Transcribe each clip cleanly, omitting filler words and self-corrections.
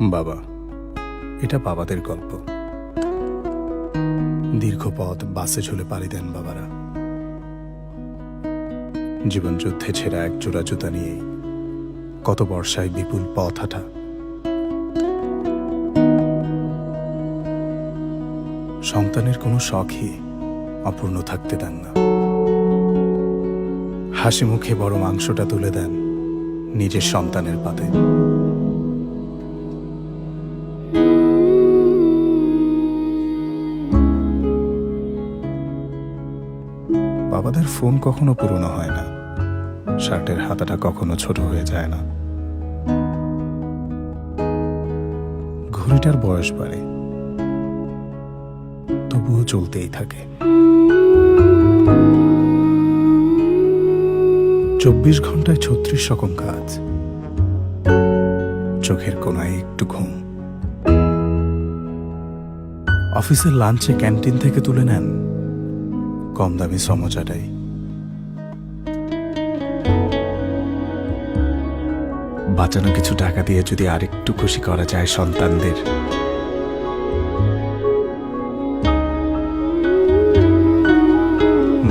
বাবা, এটা বাবাদের গল্প। দীর্ঘ পথ বাসে ঝুলে পাড়ি দেন বাবারা। জীবন যুদ্ধে ছেঁড়া এক জোড়া জুতা নিয়েই কত বর্ষায় বিপুল পথ হাঁটা। সন্তানের কোনো শখই অপূর্ণ থাকতে দেন না। হাসি মুখে বড় মাংসটা তুলে দেন নিজের সন্তানের পাতে। বাবাদের ফোন কখনো পুরনো হয় না, শার্টের হাতাটা কখনো ছোট হয়ে যায় না। ঘড়িটার বয়স বাড়ে, তবুও চলতেই থাকে। 24 ঘন্টায় 36 রকম কাজ, চোখের কোনায় একটু ঘুম। অফিসের লাঞ্চে ক্যান্টিন থেকে তুলে নেন কম দামি সমোচাটাই। বাঁচানো কিছু টাকা দিয়ে যদি আরেকটু খুশি করা যায় সন্তানদের,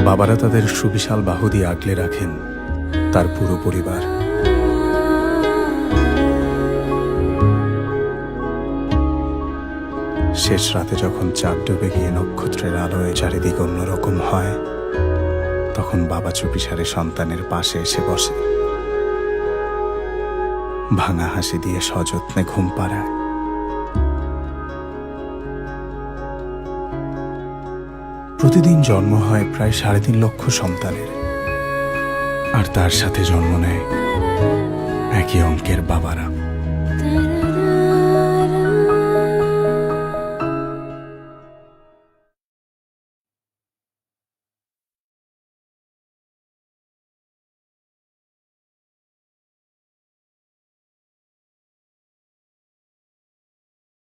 বাবারা তাদের সুবিশাল বাহু দিয়ে আগলে রাখেন তার পুরো পরিবার। শেষ রাতে যখন চাঁদ ডুবে গিয়ে নক্ষত্রের আলোয় চারিদিক অন্যরকম হয়, তখন বাবা চুপিসারে সন্তানের পাশে এসে বসে, ভাঙা হাসি দিয়ে সযত্নে ঘুম পাড়ায়। প্রতিদিন জন্ম হয় প্রায় 3.5 লক্ষ সন্তানের, আর তার সাথে জন্ম নেয় একই অঙ্কের বাবারা।